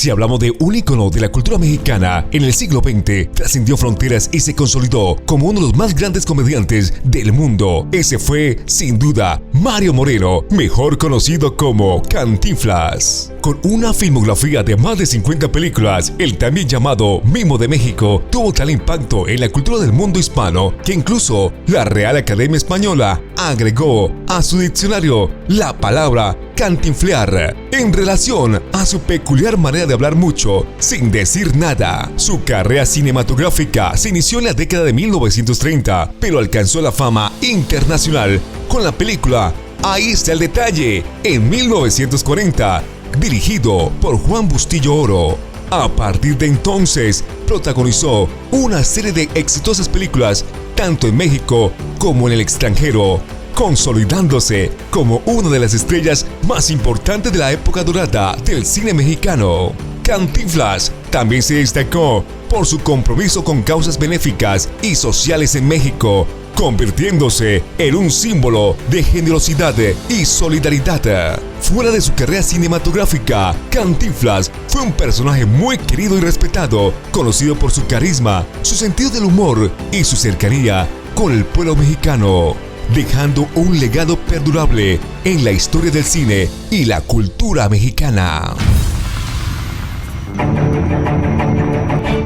Si hablamos de un ícono de la cultura mexicana, en el siglo XX trascendió fronteras y se consolidó como uno de los más grandes comediantes del mundo. Ese fue, sin duda, Mario Moreno, mejor conocido como Cantinflas. Con una filmografía de más de 50 películas, el también llamado Mimo de México tuvo tal impacto en la cultura del mundo hispano que incluso la Real Academia Española agregó a su diccionario la palabra cantinflear en relación a su peculiar manera de hablar mucho sin decir nada. Su carrera cinematográfica se inició en la década de 1930, pero alcanzó la fama internacional con la película Ahí está el detalle, en 1940, dirigido por Juan Bustillo Oro. A partir de entonces, protagonizó una serie de exitosas películas tanto en México como en el extranjero, consolidándose como una de las estrellas más importantes de la época dorada del cine mexicano. Cantinflas también se destacó por su compromiso con causas benéficas y sociales en México, convirtiéndose en un símbolo de generosidad y solidaridad. Fuera de su carrera cinematográfica, Cantinflas fue un personaje muy querido y respetado, conocido por su carisma, su sentido del humor y su cercanía con el pueblo mexicano, dejando un legado perdurable en la historia del cine y la cultura mexicana.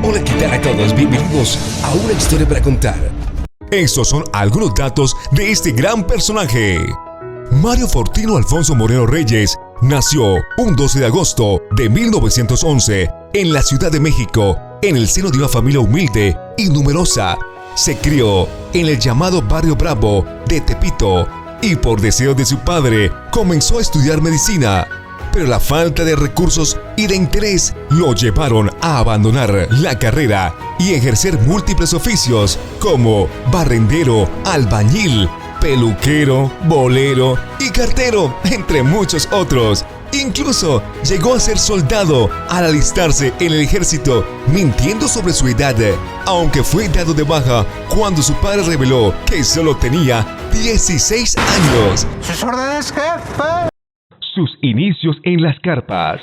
Hola, ¿qué tal a todos? Bienvenidos a una historia para contar. Estos son algunos datos de este gran personaje. Mario Fortino Alfonso Moreno Reyes nació un 12 de agosto de 1911 en la Ciudad de México, en el seno de una familia humilde y numerosa. Se crió en el llamado Barrio Bravo de Tepito y por deseo de su padre comenzó a estudiar medicina, pero la falta de recursos y de interés lo llevaron a abandonar la carrera y ejercer múltiples oficios como barrendero, albañil, peluquero, bolero y cartero, entre muchos otros. Incluso llegó a ser soldado al alistarse en el ejército, mintiendo sobre su edad, aunque fue dado de baja cuando su padre reveló que solo tenía 16 años. ¡Sus órdenes, jefe! Sus inicios en las carpas.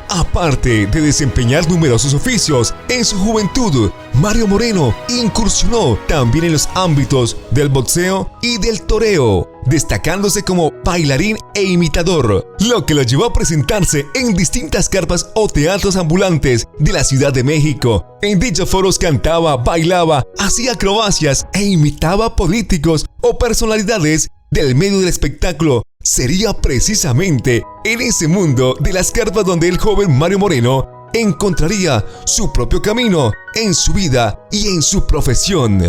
Aparte de desempeñar numerosos oficios en su juventud, Mario Moreno incursionó también en los ámbitos del boxeo y del toreo, destacándose como bailarín e imitador, lo que lo llevó a presentarse en distintas carpas o teatros ambulantes de la Ciudad de México. En dichos foros cantaba, bailaba, hacía acrobacias e imitaba políticos o personalidades del medio del espectáculo. Sería precisamente en ese mundo de las carpas donde el joven Mario Moreno encontraría su propio camino en su vida y en su profesión.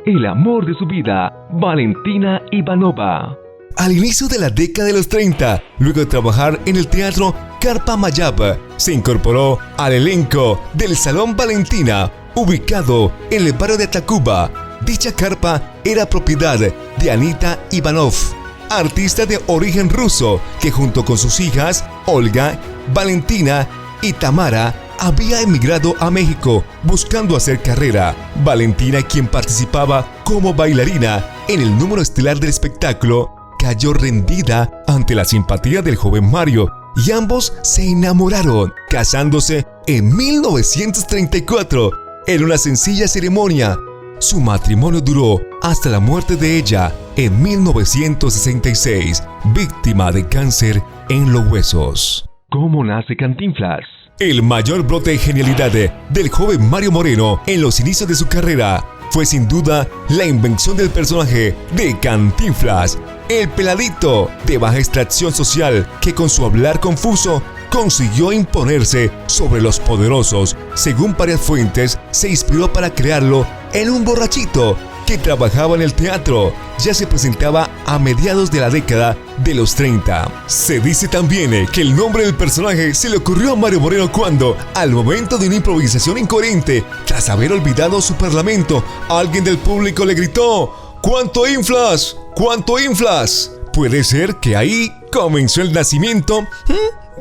El amor de su vida, Valentina Ivanova. Al inicio de la década de los 30, luego de trabajar en el teatro Carpa Mayab, se incorporó al elenco del Salón Valentina, ubicado en el barrio de Tacuba. Dicha carpa era propiedad de Anita Ivanov, artista de origen ruso que junto con sus hijas Olga, Valentina y Tamara había emigrado a México buscando hacer carrera. Valentina, quien participaba como bailarina en el número estelar del espectáculo, cayó rendida ante la simpatía del joven Mario y ambos se enamoraron, casándose en 1934 en una sencilla ceremonia. Su matrimonio duró hasta la muerte de ella en 1966, víctima de cáncer en los huesos. ¿Cómo nace Cantinflas? El mayor brote de genialidad del joven Mario Moreno en los inicios de su carrera fue sin duda la invención del personaje de Cantinflas, el peladito de baja extracción social que con su hablar confuso consiguió imponerse sobre los poderosos. Según varias fuentes, se inspiró para crearlo en un borrachito que trabajaba en el teatro. Ya se presentaba a mediados de la década de los 30. Se dice también que el nombre del personaje se le ocurrió a Mario Moreno cuando, al momento de una improvisación incoherente, tras haber olvidado su parlamento, alguien del público le gritó: ¿Cuánto inflas? ¿Cuánto inflas? Puede ser que ahí comenzó el nacimiento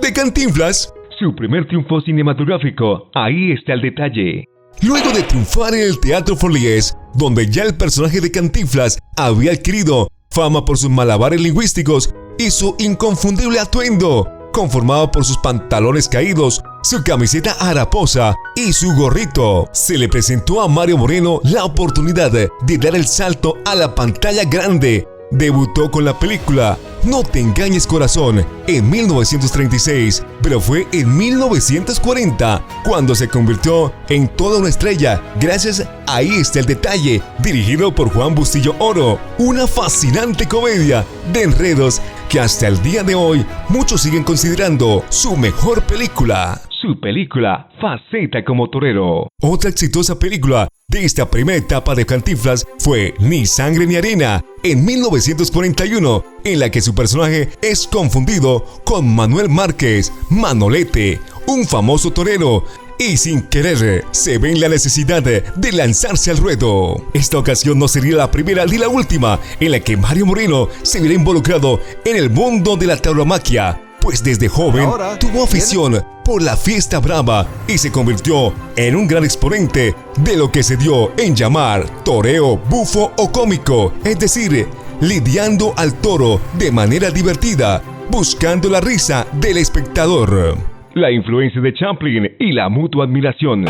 de Cantinflas. Su primer triunfo cinematográfico, Ahí está el detalle. Luego de triunfar en el Teatro Forlíes, donde ya el personaje de Cantinflas había adquirido fama por sus malabares lingüísticos y su inconfundible atuendo, conformado por sus pantalones caídos, su camiseta haraposa y su gorrito. Se le presentó a Mario Moreno la oportunidad de dar el salto a la pantalla grande. Debutó con la película No te engañes corazón en 1936, pero fue en 1940 cuando se convirtió en toda una estrella gracias a Ahí está el detalle, dirigido por Juan Bustillo Oro, una fascinante comedia de enredos que hasta el día de hoy muchos siguen considerando su mejor película. Su película Faceta como torero. Otra exitosa película de esta primera etapa de Cantinflas fue Ni sangre ni arena, en 1941, en la que su personaje es confundido con Manuel Márquez, Manolete, un famoso torero, y sin querer se ve en la necesidad de lanzarse al ruedo. Esta ocasión no sería la primera ni la última en la que Mario Moreno se viera involucrado en el mundo de la tauromaquia, pues desde joven tuvo afición por la fiesta brava y se convirtió en un gran exponente de lo que se dio en llamar toreo bufo o cómico, es decir, lidiando al toro de manera divertida, buscando la risa del espectador. La influencia de Chaplin y la mutua admiración.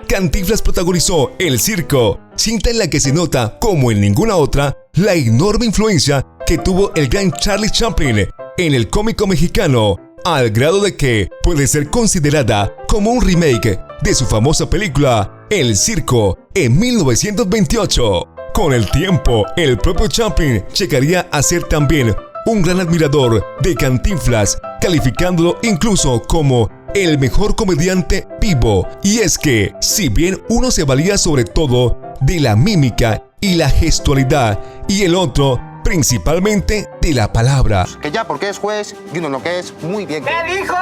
Cantinflas protagonizó El Circo, cinta en la que se nota, como en ninguna otra, la enorme influencia que tuvo el gran Charlie Chaplin en el cómico mexicano, al grado de que puede ser considerada como un remake de su famosa película El Circo en 1928. Con el tiempo, el propio Chaplin llegaría a ser también un gran admirador de Cantinflas, calificándolo incluso como el mejor comediante vivo. Y es que, si bien uno se valía sobre todo de la mímica y la gestualidad, y el otro principalmente de la palabra. Que ya porque es juez y uno lo que es muy bien. ¿Qué dijo?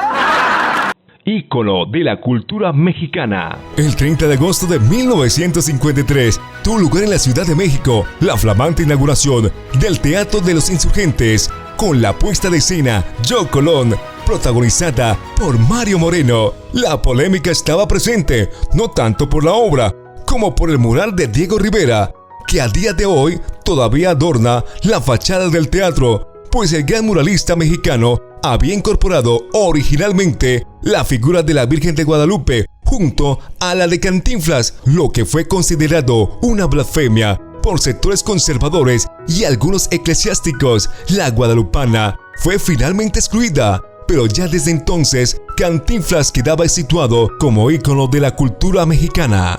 Ícono de la cultura mexicana. El 30 de agosto de 1953 tuvo lugar en la Ciudad de México la flamante inauguración del Teatro de los Insurgentes, con la puesta de escena Yo Colón, protagonizada por Mario Moreno. La polémica estaba presente, no tanto por la obra, como por el mural de Diego Rivera, que a día de hoy todavía adorna la fachada del teatro, pues el gran muralista mexicano había incorporado originalmente la figura de la Virgen de Guadalupe junto a la de Cantinflas, lo que fue considerado una blasfemia por sectores conservadores y algunos eclesiásticos. La guadalupana fue finalmente excluida, pero ya desde entonces Cantinflas quedaba situado como ícono de la cultura mexicana.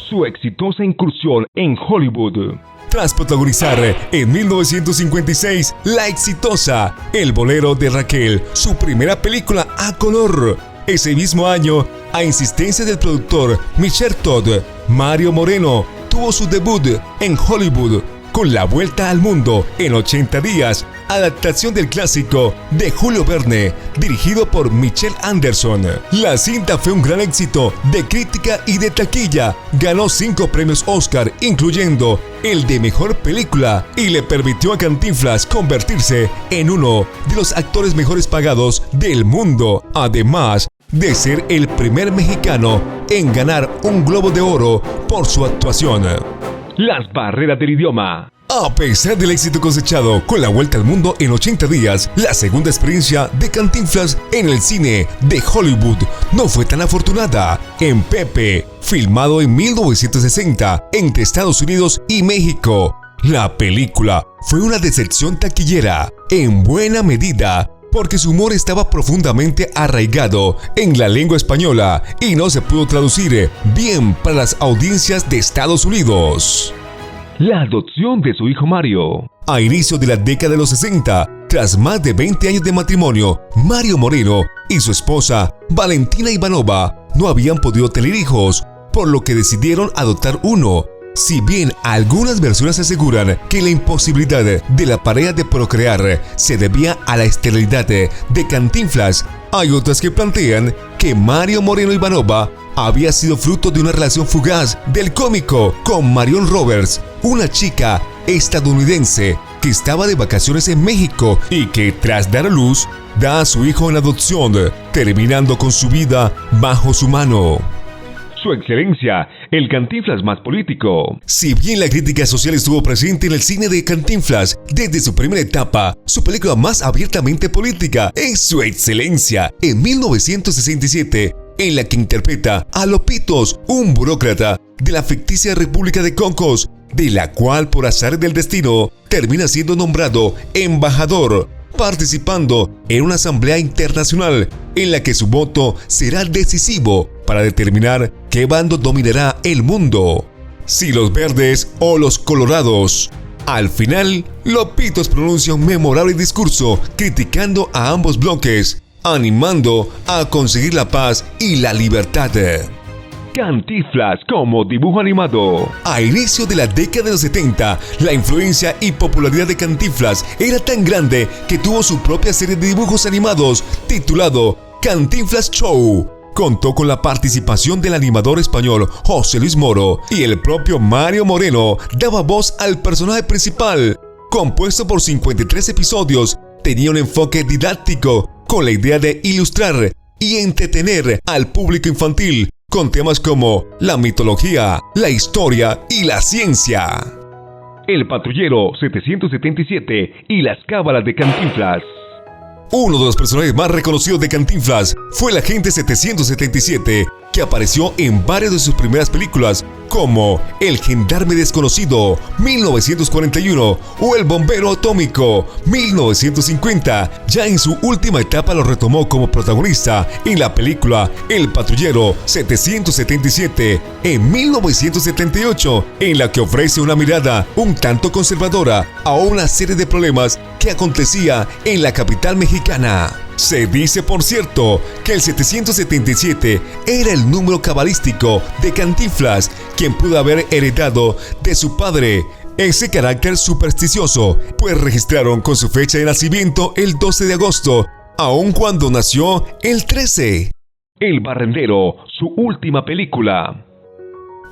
Su exitosa incursión en Hollywood. Tras protagonizar en 1956 la exitosa El Bolero de Raquel, su primera película a color. Ese mismo año, a insistencia del productor Michel Todd, Mario Moreno tuvo su debut en Hollywood con La Vuelta al Mundo en 80 días, adaptación del clásico de Julio Verne, dirigido por Michelle Anderson. La cinta fue un gran éxito de crítica y de taquilla. Ganó 5 premios Oscar, incluyendo el de Mejor Película, y le permitió a Cantinflas convertirse en uno de los actores mejores pagados del mundo, además de ser el primer mexicano en ganar un Globo de Oro por su actuación. Las barreras del idioma. A pesar del éxito cosechado con La Vuelta al Mundo en 80 días, la segunda experiencia de Cantinflas en el cine de Hollywood no fue tan afortunada. En Pepe, filmado en 1960 entre Estados Unidos y México, la película fue una decepción taquillera, en buena medida porque su humor estaba profundamente arraigado en la lengua española y no se pudo traducir bien para las audiencias de Estados Unidos. La adopción de su hijo Mario. A inicios de la década de los 60, tras más de 20 años de matrimonio, Mario Moreno y su esposa, Valentina Ivanova, no habían podido tener hijos, por lo que decidieron adoptar uno. Si bien algunas versiones aseguran que la imposibilidad de la pareja de procrear se debía a la esterilidad de Cantinflas, hay otras que plantean que Mario Moreno Ivanova había sido fruto de una relación fugaz del cómico con Marion Roberts, una chica estadounidense que estaba de vacaciones en México y que, tras dar a luz, da a su hijo en adopción, terminando con su vida bajo su mano. Su Excelencia, el Cantinflas más político. Si bien la crítica social estuvo presente en el cine de Cantinflas desde su primera etapa, su película más abiertamente política es Su Excelencia, en 1967, en la que interpreta a Lopitos, un burócrata de la ficticia República de Cocos, de la cual por azar del destino termina siendo nombrado embajador, participando en una asamblea internacional en la que su voto será decisivo para determinar qué bando dominará el mundo, si los verdes o los colorados. Al final, Lopitos pronuncia un memorable discurso criticando a ambos bloques, animando a conseguir la paz y la libertad. Cantinflas como dibujo animado. A inicio de la década de los 70, la influencia y popularidad de Cantinflas era tan grande que tuvo su propia serie de dibujos animados titulado Cantinflas Show. Contó con la participación del animador español José Luis Moro y el propio Mario Moreno daba voz al personaje principal. Compuesto por 53 episodios, tenía un enfoque didáctico con la idea de ilustrar y entretener al público infantil con temas como la mitología, la historia y la ciencia. El Patrullero 777 y las cábalas de Cantinflas. Uno de los personajes más reconocidos de Cantinflas fue el agente 777, que apareció en varias de sus primeras películas, como El Gendarme Desconocido, 1941, o El Bombero Atómico, 1950. Ya en su última etapa lo retomó como protagonista en la película El Patrullero 777, en 1978, en la que ofrece una mirada un tanto conservadora a una serie de problemas que acontecía en la capital mexicana. Se dice, por cierto, que el 777 era el número cabalístico de Cantinflas, quien pudo haber heredado de su padre ese carácter supersticioso, pues registraron con su fecha de nacimiento el 12 de agosto, aun cuando nació el 13. El Barrendero, su última película.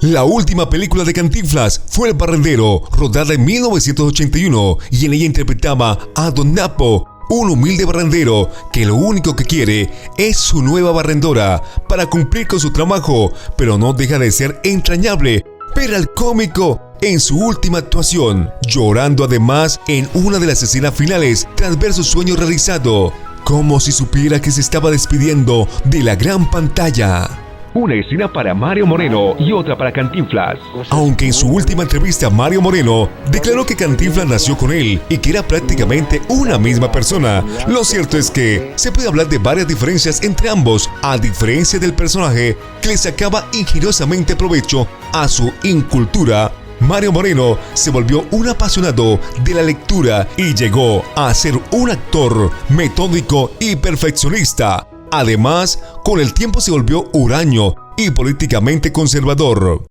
La última película de Cantinflas fue El Barrendero, rodada en 1981, y en ella interpretaba a Don Napo, un humilde barrendero que lo único que quiere es su nueva barrendora para cumplir con su trabajo, pero no deja de ser entrañable, pero al cómico en su última actuación, llorando además en una de las escenas finales tras ver su sueño realizado, como si supiera que se estaba despidiendo de la gran pantalla. Una escena para Mario Moreno y otra para Cantinflas. Aunque en su última entrevista Mario Moreno declaró que Cantinflas nació con él y que era prácticamente una misma persona, lo cierto es que se puede hablar de varias diferencias entre ambos, a diferencia del personaje que le sacaba ingeniosamente provecho a su incultura. Mario Moreno se volvió un apasionado de la lectura y llegó a ser un actor metódico y perfeccionista. Además, con el tiempo se volvió huraño y políticamente conservador.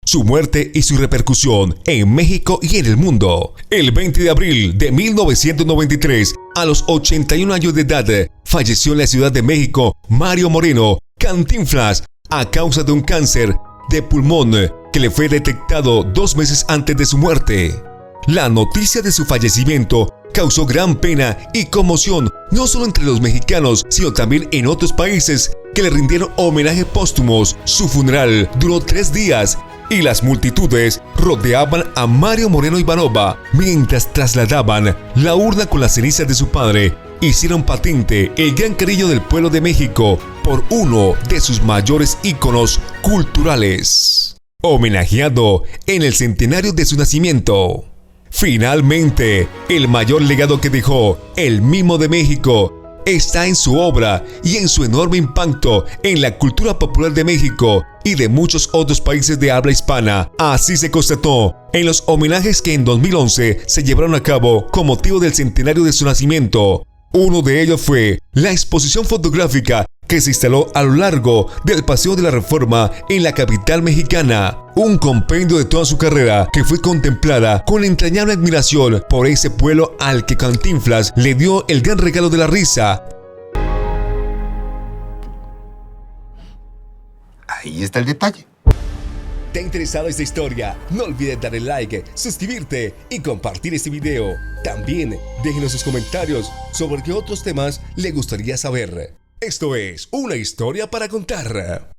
Su muerte y su repercusión en México y en el mundo. El 20 de abril de 1993, a los 81 años de edad, falleció en la Ciudad de México Mario Moreno, Cantinflas, a causa de un cáncer de pulmón que le fue detectado 2 meses antes de su muerte. La noticia de su fallecimiento causó gran pena y conmoción, no solo entre los mexicanos, sino también en otros países que le rindieron homenaje póstumos. Su funeral duró 3 días y las multitudes rodeaban a Mario Moreno Ivanova mientras trasladaban la urna con las cenizas de su padre. Hicieron patente el gran cariño del pueblo de México por uno de sus mayores íconos culturales, homenajeado en el centenario de su nacimiento. Finalmente, el mayor legado que dejó el Mimo de México está en su obra y en su enorme impacto en la cultura popular de México y de muchos otros países de habla hispana. Así se constató en los homenajes que en 2011 se llevaron a cabo con motivo del centenario de su nacimiento. Uno de ellos fue la exposición fotográfica que se instaló a lo largo del Paseo de la Reforma en la capital mexicana. Un compendio de toda su carrera que fue contemplada con entrañable admiración por ese pueblo al que Cantinflas le dio el gran regalo de la risa. Ahí está el detalle. ¿Te ha interesado esta historia? No olvides darle like, suscribirte y compartir este video. También déjenos sus comentarios sobre qué otros temas le gustaría saber. Esto es Una Historia para Contar.